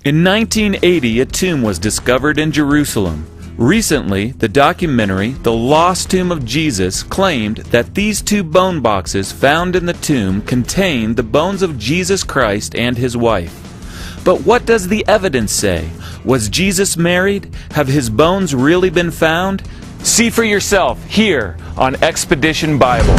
In 1980, a tomb was discovered in Jerusalem. Recently, the documentary The Lost Tomb of Jesus claimed that these two bone boxes found in the tomb contained the bones of Jesus Christ and his wife. But what does the evidence say? Was Jesus married? Have his bones really been found? See for yourself here on Expedition Bible.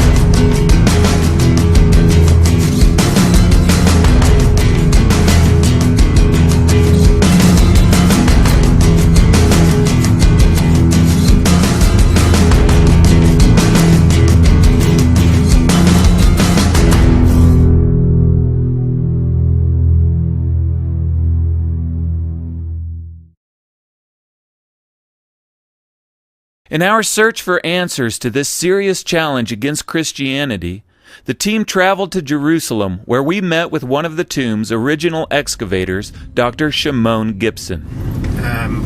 In our search for answers to this serious challenge against Christianity, the team traveled to Jerusalem, where we met with one of the tomb's original excavators, Dr. Shimon Gibson.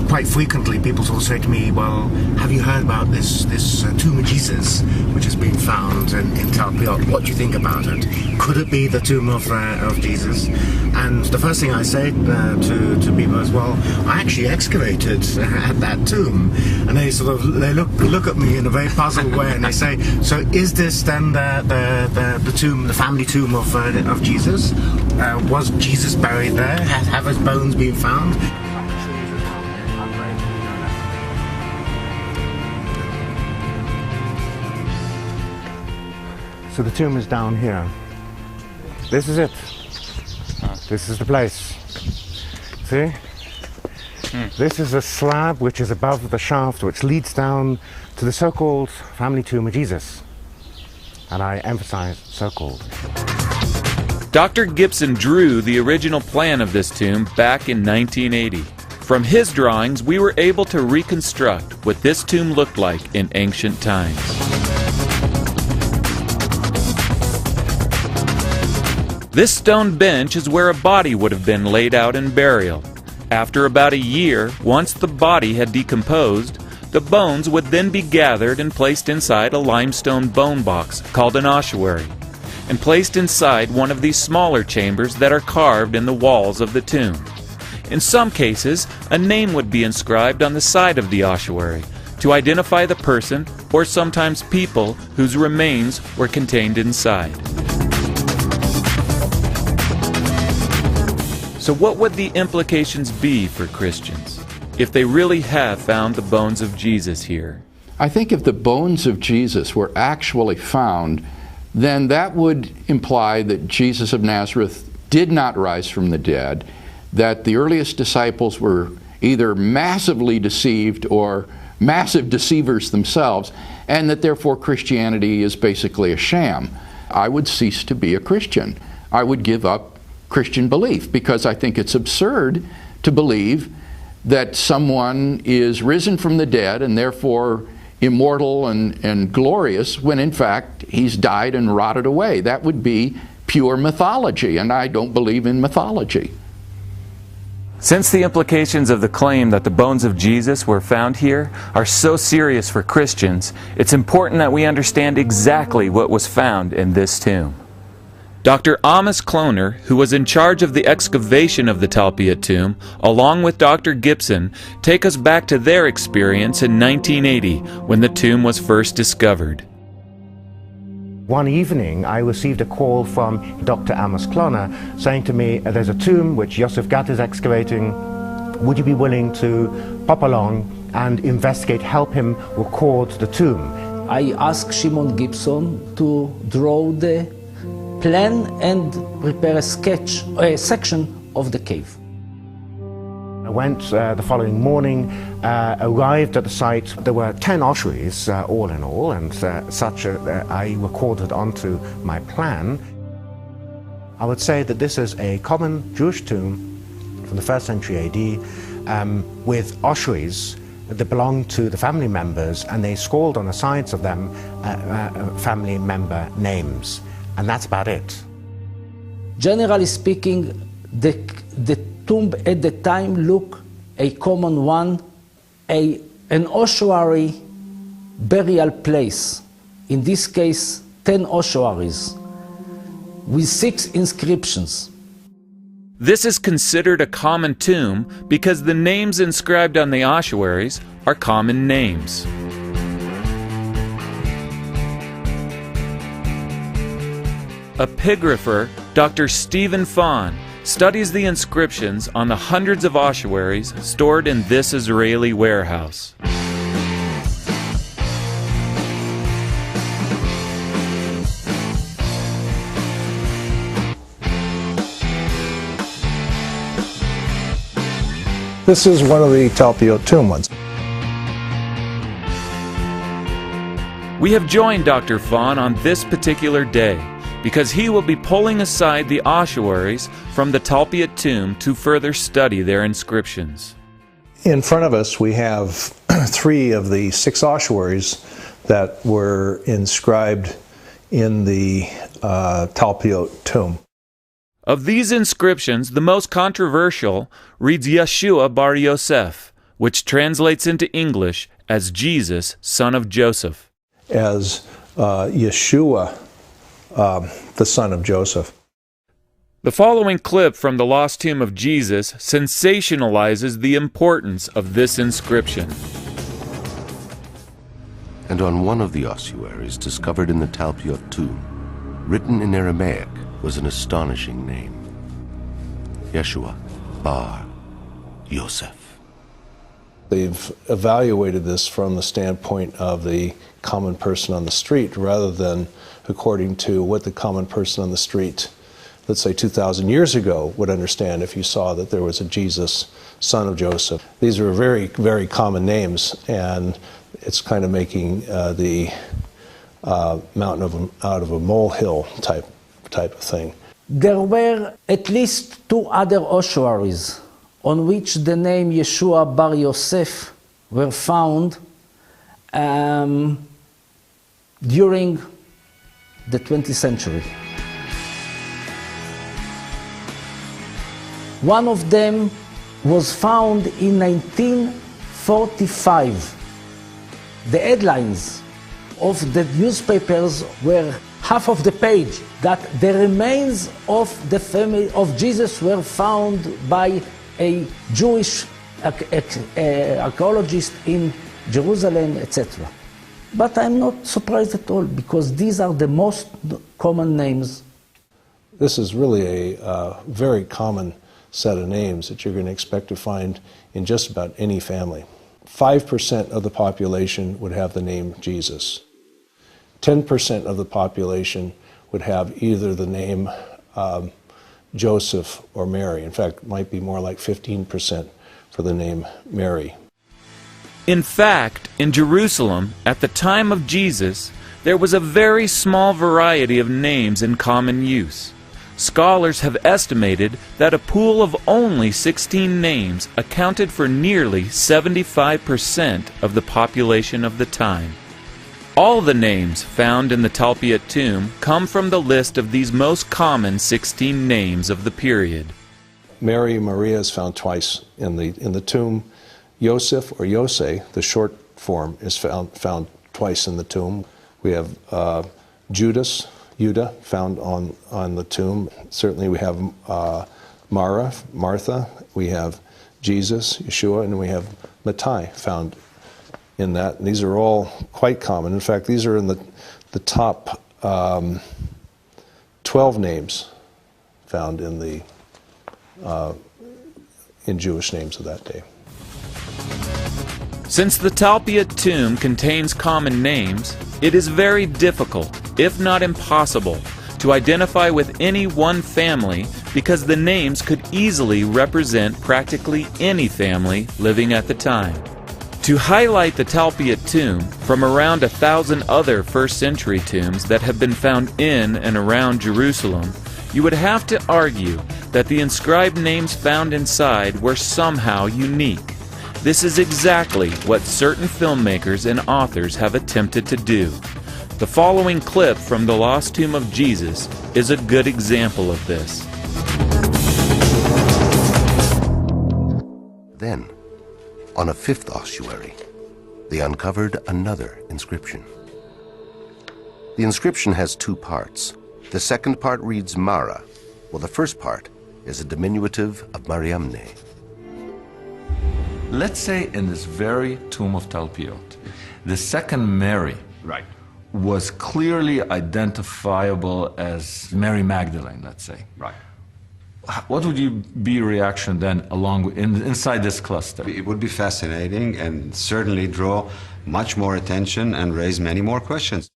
Quite frequently people sort of say to me, well, have you heard about this tomb of Jesus, which has been found in Talpiot? What do you think about it? Could it be the tomb of Jesus? And the first thing I say to people is, well, I actually excavated at that tomb. And they sort of look at me in a very puzzled way, and they say, so is this then the tomb, the family tomb of Jesus? Was Jesus buried there? Have his bones been found? So the tomb is down here. This is it. This is the place. See? This is a slab which is above the shaft, which leads down to the so-called family tomb of Jesus. And I emphasize so-called. Dr. Gibson drew the original plan of this tomb back in 1980. From his drawings, we were able to reconstruct what this tomb looked like in ancient times. This stone bench is where a body would have been laid out in burial. After about a year, once the body had decomposed, the bones would then be gathered and placed inside a limestone bone box called an ossuary, and placed inside one of these smaller chambers that are carved in the walls of the tomb. In some cases, a name would be inscribed on the side of the ossuary to identify the person or sometimes people whose remains were contained inside. So what would the implications be for Christians if they really have found the bones of Jesus here? I think if the bones of Jesus were actually found, then that would imply that Jesus of Nazareth did not rise from the dead, that the earliest disciples were either massively deceived or massive deceivers themselves, and that therefore Christianity is basically a sham. I would cease to be a Christian. I would give up Christian belief, because I think it's absurd to believe that someone is risen from the dead and therefore immortal and glorious when in fact he's died and rotted away. That would be pure mythology, and I don't believe in mythology. Since the implications of the claim that the bones of Jesus were found here are so serious for Christians, it's important that we understand exactly what was found in this tomb. Dr. Amos Kloner, who was in charge of the excavation of the Talpiot tomb, along with Dr. Gibson, take us back to their experience in 1980 when the tomb was first discovered. One evening I received a call from Dr. Amos Kloner saying to me, there's a tomb which Joseph Gatt is excavating. Would you be willing to pop along and investigate, help him record the tomb? I asked Shimon Gibson to draw the plan and prepare a section of the cave. I went the following morning, arrived at the site. There were 10 ossuaries all in all, and I recorded onto my plan. I would say that this is a common Jewish tomb from the 1st century AD with ossuaries that belonged to the family members, and they scrawled on the sides of them family member names. And that's about it. Generally speaking, the tomb at the time looked a common one, an ossuary burial place. In this case, 10 ossuaries with 6 inscriptions. This is considered a common tomb because the names inscribed on the ossuaries are common names. Epigrapher Dr. Stephen Fawn studies the inscriptions on the hundreds of ossuaries stored in this Israeli warehouse. This is one of the Talpiot tomb ones. We have joined Dr. Fawn on this particular day because he will be pulling aside the ossuaries from the Talpiot tomb to further study their inscriptions. In front of us we have 3 of the 6 ossuaries that were inscribed in the Talpiot tomb. Of these inscriptions, the most controversial reads Yeshua bar Yosef, which translates into English as Jesus, son of Joseph. As Yeshua, the son of Joseph. The following clip from the Lost Tomb of Jesus sensationalizes the importance of this inscription. And on one of the ossuaries discovered in the Talpiot tomb, written in Aramaic, was an astonishing name. Yeshua bar Yosef. They've evaluated this from the standpoint of the common person on the street rather than according to what the common person on the street, let's say 2,000 years ago, would understand if you saw that there was a Jesus, son of Joseph. These are very, very common names, and it's kind of making the mountain out of a molehill type of thing. There were at least 2 other ossuaries on which the name Yeshua bar Yosef were found during the 20th century. One of them was found in 1945. The headlines of the newspapers were half of the page, that the remains of the family of Jesus were found by a Jewish archaeologist in Jerusalem, etc. But I'm not surprised at all, because these are the most common names. This is really a very common set of names that you're going to expect to find in just about any family. 5% of the population would have the name Jesus. 10% of the population would have either the name Joseph or Mary. In fact, it might be more like 15% for the name Mary. In fact, in Jerusalem, at the time of Jesus, there was a very small variety of names in common use. Scholars have estimated that a pool of only 16 names accounted for nearly 75% of the population of the time. All the names found in the Talpiot tomb come from the list of these most common 16 names of the period. Maria is found twice in the tomb. Yosef or Yose, the short form, is found twice in the tomb. We have Judah, found on the tomb. Certainly we have Martha, we have Jesus, Yeshua, and we have Mattai found in that. And these are all quite common. In fact, these are in the top 12 names found in Jewish names of that day. Since the Talpiot tomb contains common names, it is very difficult, if not impossible, to identify with any one family, because the names could easily represent practically any family living at the time. To highlight the Talpiot tomb from around 1,000 other first-century tombs that have been found in and around Jerusalem, you would have to argue that the inscribed names found inside were somehow unique. This is exactly what certain filmmakers and authors have attempted to do. The following clip from The Lost Tomb of Jesus is a good example of this. Then, on a 5th ossuary, they uncovered another inscription. The inscription has 2 parts. The second part reads Mara, while the first part is a diminutive of Mariamne. Let's say in this very tomb of Talpiot, the second Mary was clearly identifiable as Mary Magdalene, let's say. Right. What would be your reaction then inside this cluster? It would be fascinating and certainly draw much more attention and raise many more questions.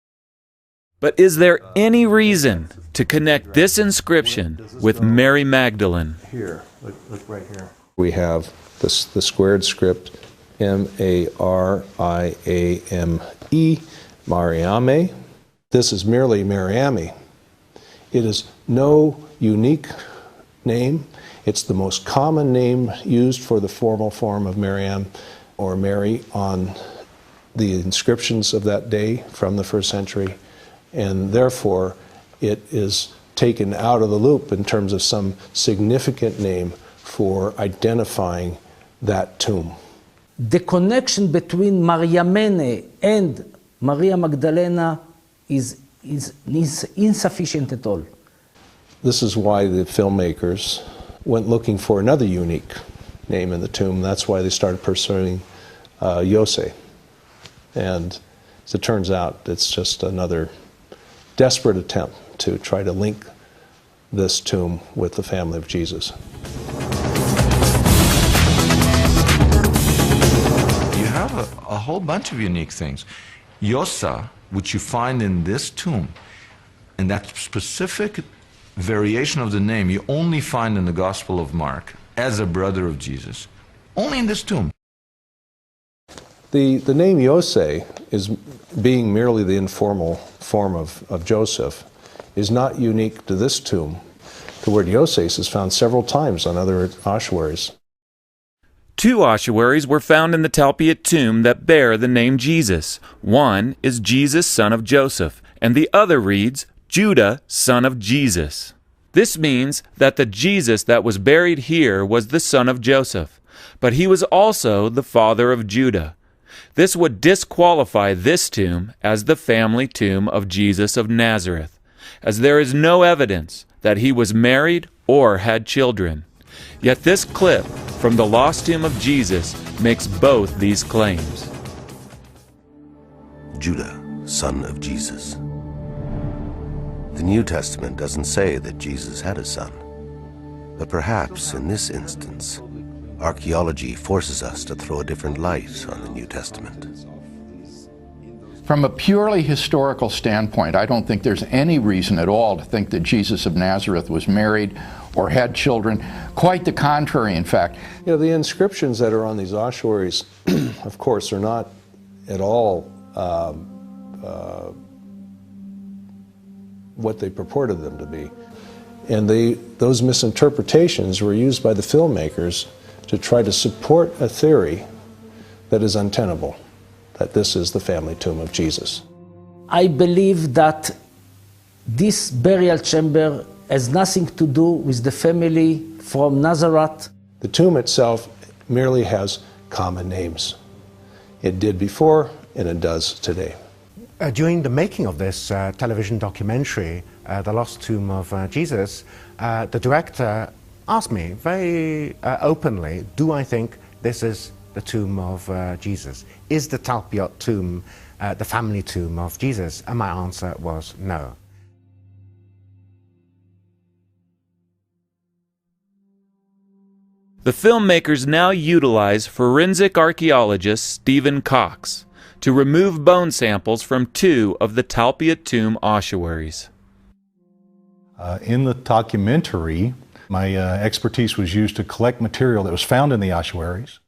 But is there any reason to connect this inscription with Mary Magdalene? Here, look right here. We have the squared script M-A-R-I-A-M-E, Mariame. This is merely Mariame. It is no unique name. It's the most common name used for the formal form of Mariam or Mary on the inscriptions of that day from the first century, and therefore it is taken out of the loop in terms of some significant name for identifying that tomb. The connection between Mariamene and Maria Magdalena is insufficient at all. This is why the filmmakers went looking for another unique name in the tomb. That's why they started pursuing Yose. And as it turns out, it's just another desperate attempt to try to link this tomb with the family of Jesus. You have a whole bunch of unique things. Yosa, which you find in this tomb, and that specific variation of the name you only find in the Gospel of Mark as a brother of Jesus, only in this tomb. The name Yose, is being merely the informal form of Joseph, is not unique to this tomb. The word Yoses is found several times on other ossuaries. 2 ossuaries were found in the Talpiot tomb that bear the name Jesus. One is Jesus, son of Joseph, and the other reads, Judah, son of Jesus. This means that the Jesus that was buried here was the son of Joseph, but he was also the father of Judah. This would disqualify this tomb as the family tomb of Jesus of Nazareth, as there is no evidence that he was married or had children. Yet this clip from the lost tomb of Jesus makes both these claims. Judah, son of Jesus. The New Testament doesn't say that Jesus had a son, but perhaps in this instance, archaeology forces us to throw a different light on the New Testament. From a purely historical standpoint, I don't think there's any reason at all to think that Jesus of Nazareth was married or had children. Quite the contrary, in fact. You know, the inscriptions that are on these ossuaries, of course, are not at all what they purported them to be. And those misinterpretations were used by the filmmakers to try to support a theory that is untenable, that this is the family tomb of Jesus. I believe that this burial chamber has nothing to do with the family from Nazareth. The tomb itself merely has common names. It did before, and it does today. During the making of this television documentary, The Lost Tomb of Jesus, the director asked me very openly, do I think this is the tomb of Jesus? Is the Talpiot tomb the family tomb of Jesus? And my answer was no. The filmmakers now utilize forensic archaeologist Stephen Cox to remove bone samples from 2 of the Talpiot tomb ossuaries. In the documentary, my expertise was used to collect material that was found in the ossuaries.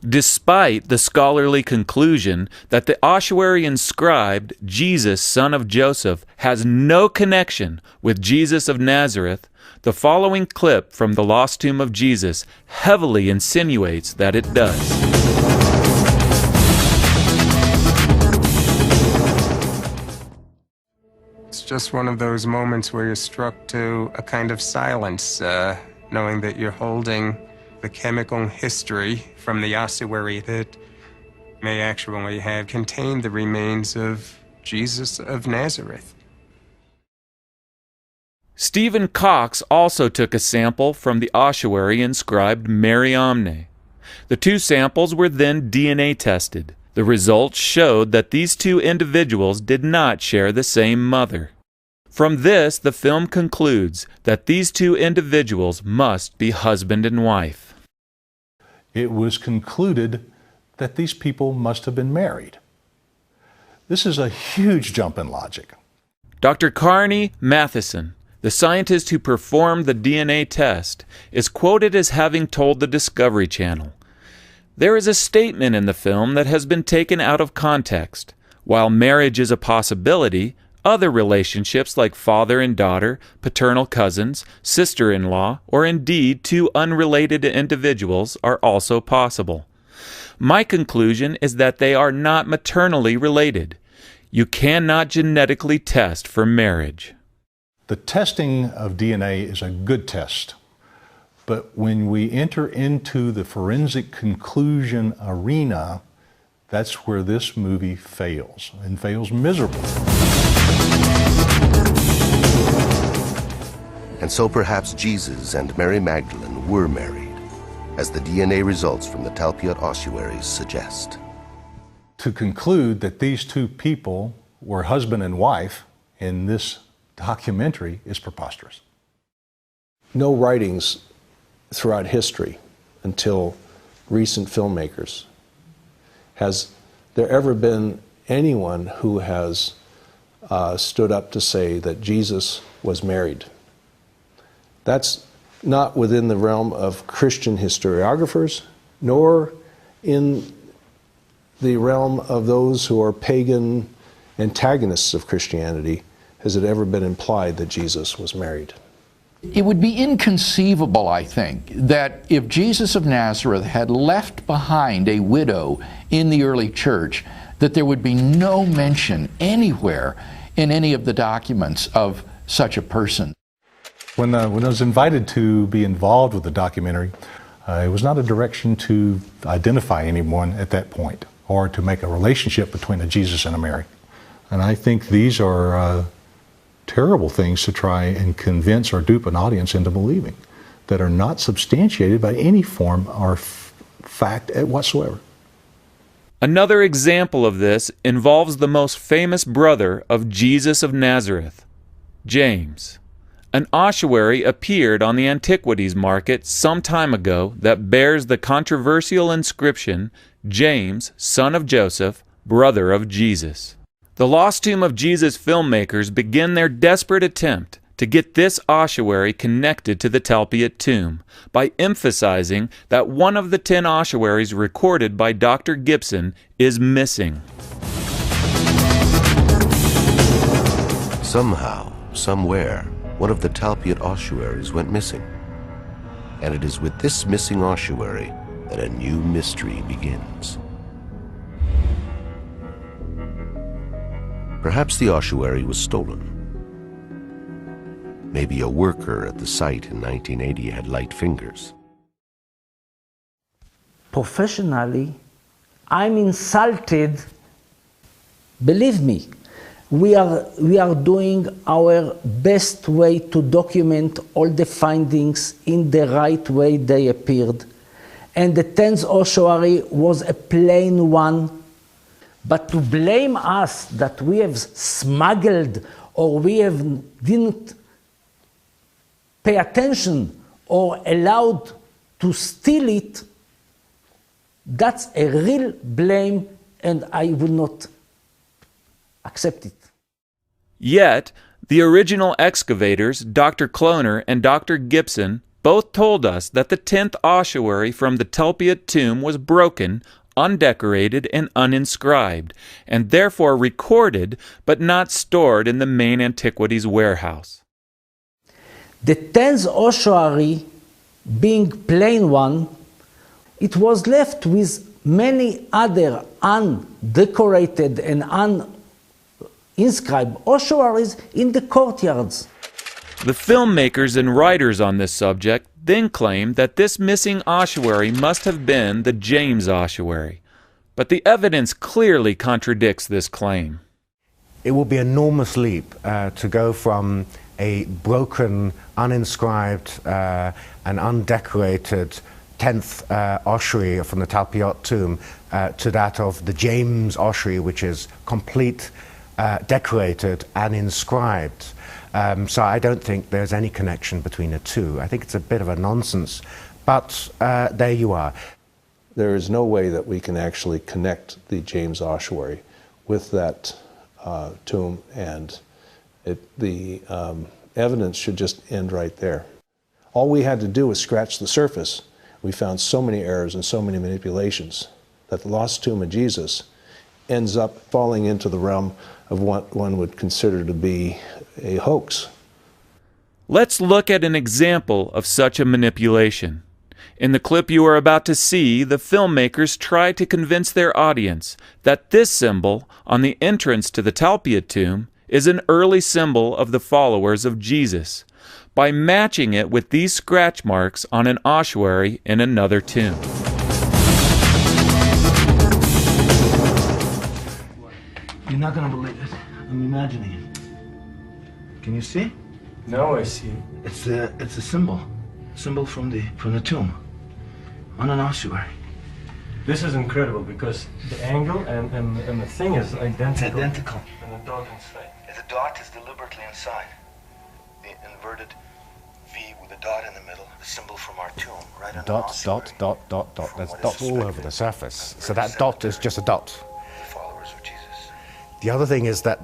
Despite the scholarly conclusion that the ossuary inscribed Jesus, son of Joseph, has no connection with Jesus of Nazareth, the following clip from the lost tomb of Jesus heavily insinuates that it does. It's just one of those moments where you're struck to a kind of silence, knowing that you're holding the chemical history from the ossuary that may actually have contained the remains of Jesus of Nazareth. Stephen Cox also took a sample from the ossuary inscribed Mary Omne. The two samples were then DNA tested. The results showed that these two individuals did not share the same mother. From this, the film concludes that these two individuals must be husband and wife. It was concluded that these people must have been married. This is a huge jump in logic. Dr. Carney Matheson, the scientist who performed the DNA test, is quoted as having told the Discovery Channel, "There is a statement in the film that has been taken out of context. While marriage is a possibility, other relationships like father and daughter, paternal cousins, sister-in-law, or indeed two unrelated individuals are also possible. My conclusion is that they are not maternally related. You cannot genetically test for marriage." The testing of DNA is a good test, but when we enter into the forensic conclusion arena, that's where this movie fails, and fails miserably. And so perhaps Jesus and Mary Magdalene were married, as the DNA results from the Talpiot ossuaries suggest. To conclude that these two people were husband and wife in this documentary is preposterous. No writings throughout history until recent filmmakers has there ever been anyone who has stood up to say that Jesus was married. That's not within the realm of Christian historiographers, nor in the realm of those who are pagan antagonists of Christianity has it ever been implied that Jesus was married. It would be inconceivable, I think, that if Jesus of Nazareth had left behind a widow in the early church, that there would be no mention anywhere in any of the documents of such a person. When I was invited to be involved with the documentary, it was not a direction to identify anyone at that point or to make a relationship between a Jesus and a Mary. And I think these are terrible things to try and convince or dupe an audience into believing that are not substantiated by any form or fact whatsoever. Another example of this involves the most famous brother of Jesus of Nazareth, James. An ossuary appeared on the antiquities market some time ago that bears the controversial inscription, James, son of Joseph, brother of Jesus. The Lost Tomb of Jesus filmmakers begin their desperate attempt to get this ossuary connected to the Talpiot tomb by emphasizing that one of the 10 ossuaries recorded by Dr. Gibson is missing. Somehow, somewhere, one of the Talpiot ossuaries went missing. And it is with this missing ossuary that a new mystery begins. Perhaps the ossuary was stolen. Maybe a worker at the site in 1980 had light fingers. Professionally, I'm insulted. Believe me, we are doing our best way to document all the findings in the right way they appeared. And the 10th ossuary was a plain one. But to blame us that we have smuggled or we didn't pay attention or allowed to steal it, that's a real blame, and I will not accept it. Yet, the original excavators, Dr. Kloner and Dr. Gibson, both told us that the 10th ossuary from the Talpiot tomb was broken, undecorated, and uninscribed, and therefore recorded but not stored in the main antiquities warehouse. The 10th ossuary, being plain one, it was left with many other undecorated and uninscribed ossuaries in the courtyards. The filmmakers and writers on this subject then claim that this missing ossuary must have been the James ossuary, but the evidence clearly contradicts this claim. It will be an enormous leap to go from a broken, uninscribed and undecorated 10th ossuary from the Talpiot tomb to that of the James ossuary, which is complete, decorated and inscribed. So I don't think there's any connection between the two. I think it's a bit of a nonsense, but there you are. There is no way that we can actually connect the James ossuary with that tomb, and the evidence should just end right there. All we had to do was scratch the surface. We found so many errors and so many manipulations that the lost tomb of Jesus ends up falling into the realm of what one would consider to be a hoax. Let's look at an example of such a manipulation. In the clip you are about to see, the filmmakers try to convince their audience that this symbol on the entrance to the Talpiot tomb is an early symbol of the followers of Jesus, by matching it with these scratch marks on an ossuary in another tomb. You're not gonna believe it. I'm imagining it. Can you see? Now I see. It's a symbol from the tomb, on an ossuary. This is incredible because the angle and the thing is identical. It's identical. And the dot inside. The dot is deliberately inside. The inverted V with a dot in the middle, the symbol from our tomb, right on the ossuary. Dot. There's dots all over the surface. So that dot is just a dot. The followers of Jesus. The other thing is that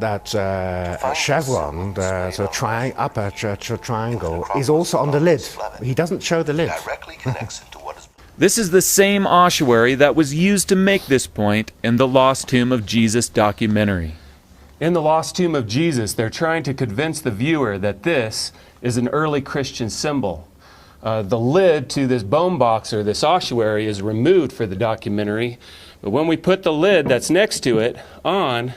chevron, the sort of upper triangle, is also on the lid. He doesn't show the lid. Directly connects into what is. This is the same ossuary that was used to make this point in the Lost Tomb of Jesus documentary. In the Lost Tomb of Jesus, they're trying to convince the viewer that this is an early Christian symbol. The lid to this bone box or this ossuary is removed for the documentary, but when we put the lid that's next to it on,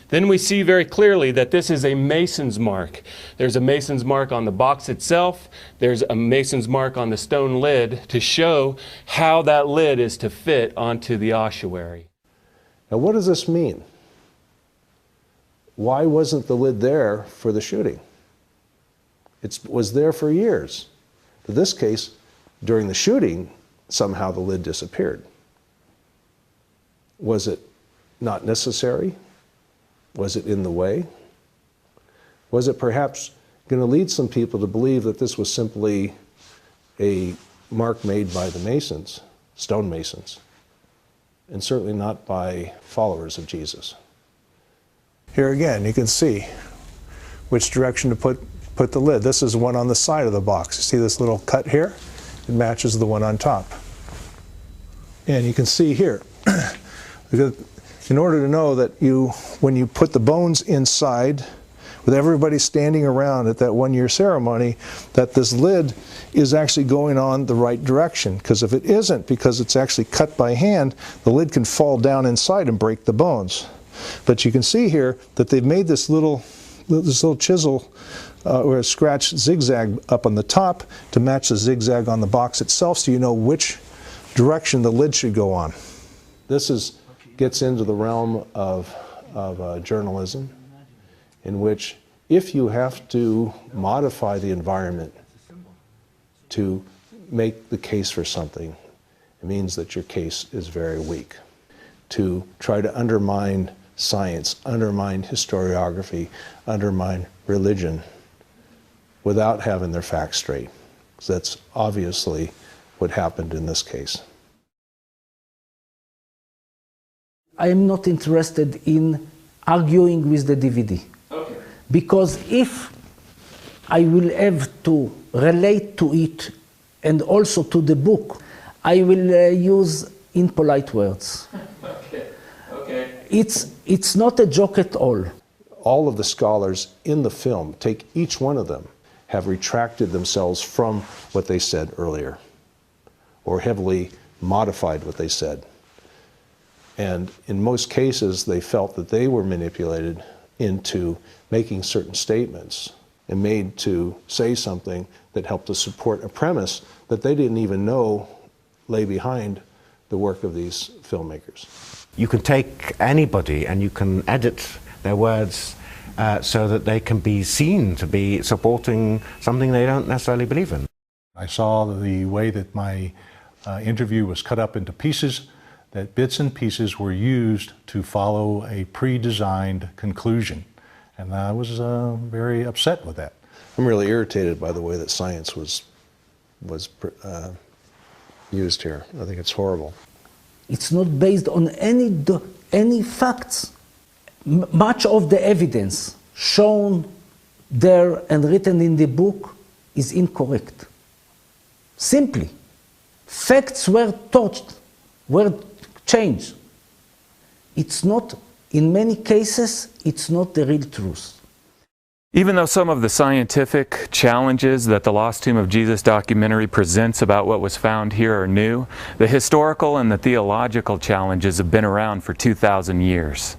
then we see very clearly that this is a mason's mark. There's a mason's mark on the box itself. There's a mason's mark on the stone lid to show how that lid is to fit onto the ossuary. Now, what does this mean? Why wasn't the lid there for the shooting? It was there for years. In this case, during the shooting, somehow the lid disappeared. Was it not necessary? Was it in the way? Was it perhaps going to lead some people to believe that this was simply a mark made by the masons, stonemasons, and certainly not by followers of Jesus? Here again, you can see which direction to put the lid. This is one on the side of the box. You see this little cut here? It matches the one on top. And you can see here, in order to know that when you put the bones inside, with everybody standing around at that one-year ceremony, that this lid is actually going on the right direction. Because if it isn't, because it's actually cut by hand, the lid can fall down inside and break the bones. But you can see here that they've made this little chisel or a scratch zigzag up on the top to match the zigzag on the box itself, so you know which direction the lid should go on. This gets into the realm of journalism, in which if you have to modify the environment to make the case for something, it means that your case is very weak. To try to undermine science, undermine historiography, undermine religion without having their facts straight. So that's obviously what happened in this case. I am not interested in arguing with the DVD. Okay. Because if I will have to relate to it and also to the book, I will use impolite words. Okay. It's not a joke at all. All of the scholars in the film, take each one of them, have retracted themselves from what they said earlier, or heavily modified what they said. And in most cases, they felt that they were manipulated into making certain statements and made to say something that helped to support a premise that they didn't even know lay behind the work of these filmmakers. You can take anybody and you can edit their words so that they can be seen to be supporting something they don't necessarily believe in. I saw the way that my interview was cut up into pieces, that bits and pieces were used to follow a pre-designed conclusion. And I was very upset with that. I'm really irritated by the way that science was used here. I think it's horrible. It's not based on any facts. Much of the evidence shown there and written in the book is incorrect. Simply, facts were touched, were changed. It's not, in many cases, it's not the real truth. Even though some of the scientific challenges that the Lost Tomb of Jesus documentary presents about what was found here are new, the historical and the theological challenges have been around for 2,000 years.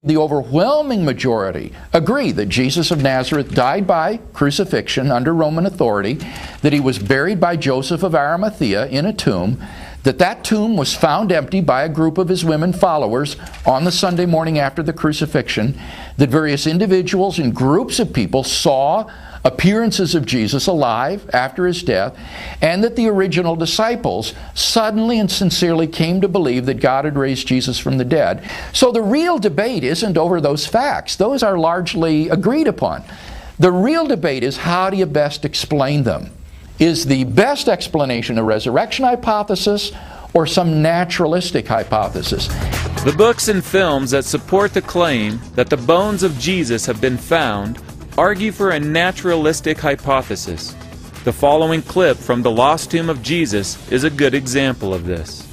The overwhelming majority agree that Jesus of Nazareth died by crucifixion under Roman authority, that he was buried by Joseph of Arimathea in a tomb, that tomb was found empty by a group of his women followers on the Sunday morning after the crucifixion, that various individuals and groups of people saw appearances of Jesus alive after his death, and that the original disciples suddenly and sincerely came to believe that God had raised Jesus from the dead. So the real debate isn't over those facts. Those are largely agreed upon. The real debate is, how do you best explain them? Is the best explanation a resurrection hypothesis or some naturalistic hypothesis? The books and films that support the claim that the bones of Jesus have been found argue for a naturalistic hypothesis. The following clip from The Lost Tomb of Jesus is a good example of this.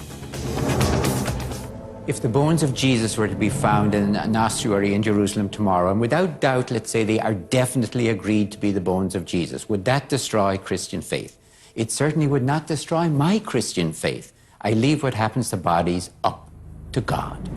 If the bones of Jesus were to be found in an ossuary in Jerusalem tomorrow, and without doubt, let's say they are definitely agreed to be the bones of Jesus, would that destroy Christian faith? It certainly would not destroy my Christian faith. I leave what happens to bodies up to God.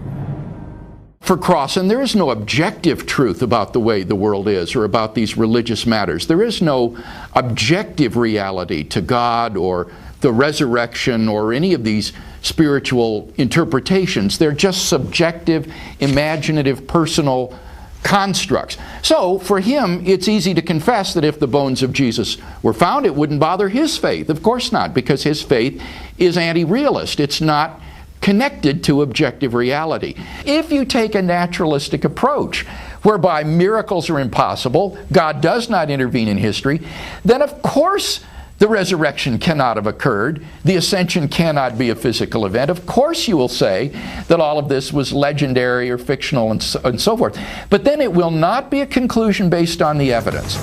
For Crossan, there is no objective truth about the way the world is or about these religious matters. There is no objective reality to God or the resurrection or any of these spiritual interpretations. They're just subjective, imaginative, personal constructs. So for him, it's easy to confess that if the bones of Jesus were found, it wouldn't bother his faith. Of course not, because his faith is anti-realist. It's not connected to objective reality. If you take a naturalistic approach, whereby miracles are impossible, God does not intervene in history, then of course the resurrection cannot have occurred, the ascension cannot be a physical event. Of course you will say that all of this was legendary or fictional and so forth. But then it will not be a conclusion based on the evidence.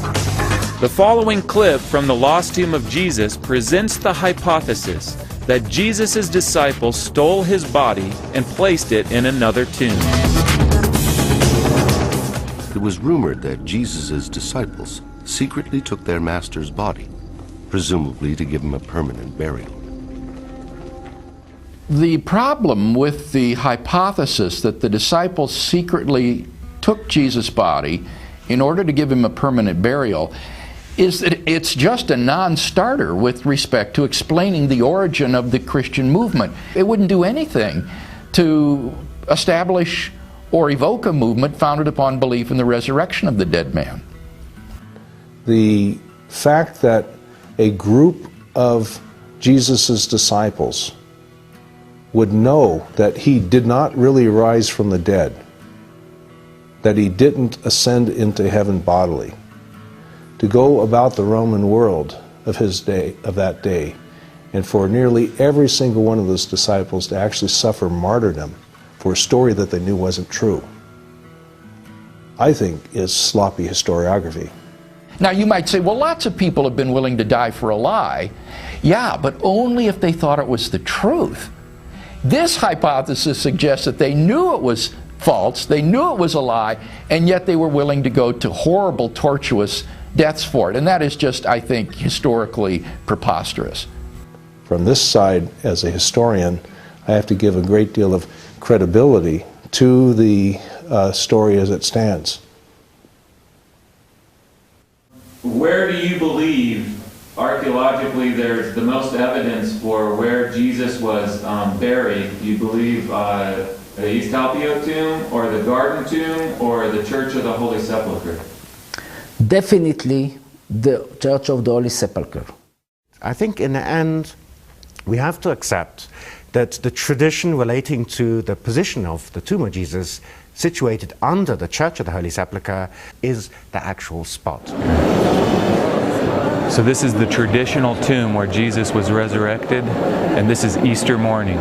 The following clip from The Lost Tomb of Jesus presents the hypothesis that Jesus' disciples stole his body and placed it in another tomb. It was rumored that Jesus' disciples secretly took their master's body, presumably to give him a permanent burial. The problem with the hypothesis that the disciples secretly took Jesus' body in order to give him a permanent burial is that it's just a non-starter with respect to explaining the origin of the Christian movement. It wouldn't do anything to establish or evoke a movement founded upon belief in the resurrection of the dead man. The fact that a group of Jesus' disciples would know that he did not really rise from the dead, that he didn't ascend into heaven bodily, to go about the Roman world of his day, of that day, and for nearly every single one of those disciples to actually suffer martyrdom for a story that they knew wasn't true, I think is sloppy historiography. Now you might say, well, lots of people have been willing to die for a lie. Yeah, but only if they thought it was the truth. This hypothesis suggests that they knew it was false, they knew it was a lie, and yet they were willing to go to horrible, tortuous deaths for it. And that is just, I think, historically preposterous. From this side, as a historian, I have to give a great deal of credibility to the story as it stands. Where do you believe archaeological likely there's the most evidence for where Jesus was buried? Do you believe the East Talpiot tomb, or the Garden tomb, or the Church of the Holy Sepulchre? Definitely the Church of the Holy Sepulchre. I think in the end, we have to accept that the tradition relating to the position of the tomb of Jesus situated under the Church of the Holy Sepulchre is the actual spot. So this is the traditional tomb where Jesus was resurrected, and this is Easter morning.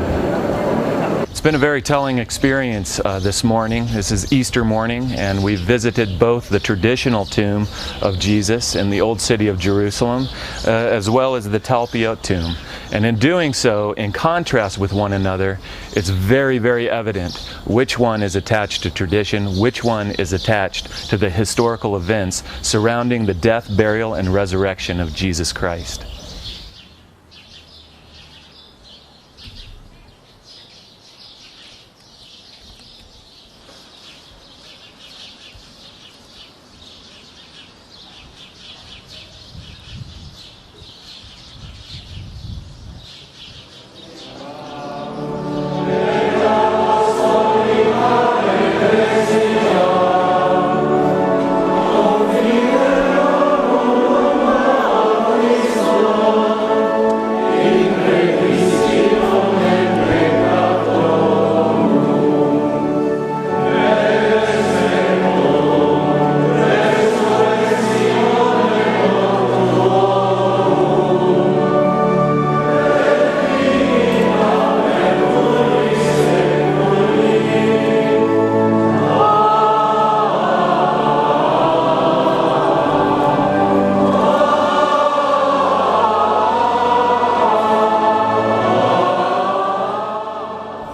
It's been a very telling experience this morning. This is Easter morning, and we've visited both the traditional tomb of Jesus in the old city of Jerusalem, as well as the Talpiot tomb. And in doing so, in contrast with one another, it's very, very evident which one is attached to tradition, which one is attached to the historical events surrounding the death, burial, and resurrection of Jesus Christ.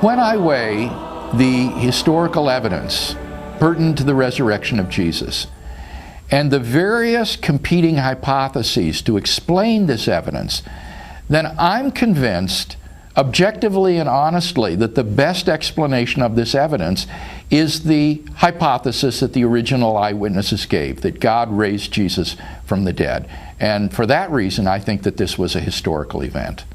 When I weigh the historical evidence pertinent to the resurrection of Jesus and the various competing hypotheses to explain this evidence, then I'm convinced, objectively and honestly, that the best explanation of this evidence is the hypothesis that the original eyewitnesses gave, that God raised Jesus from the dead. And for that reason, I think that this was a historical event.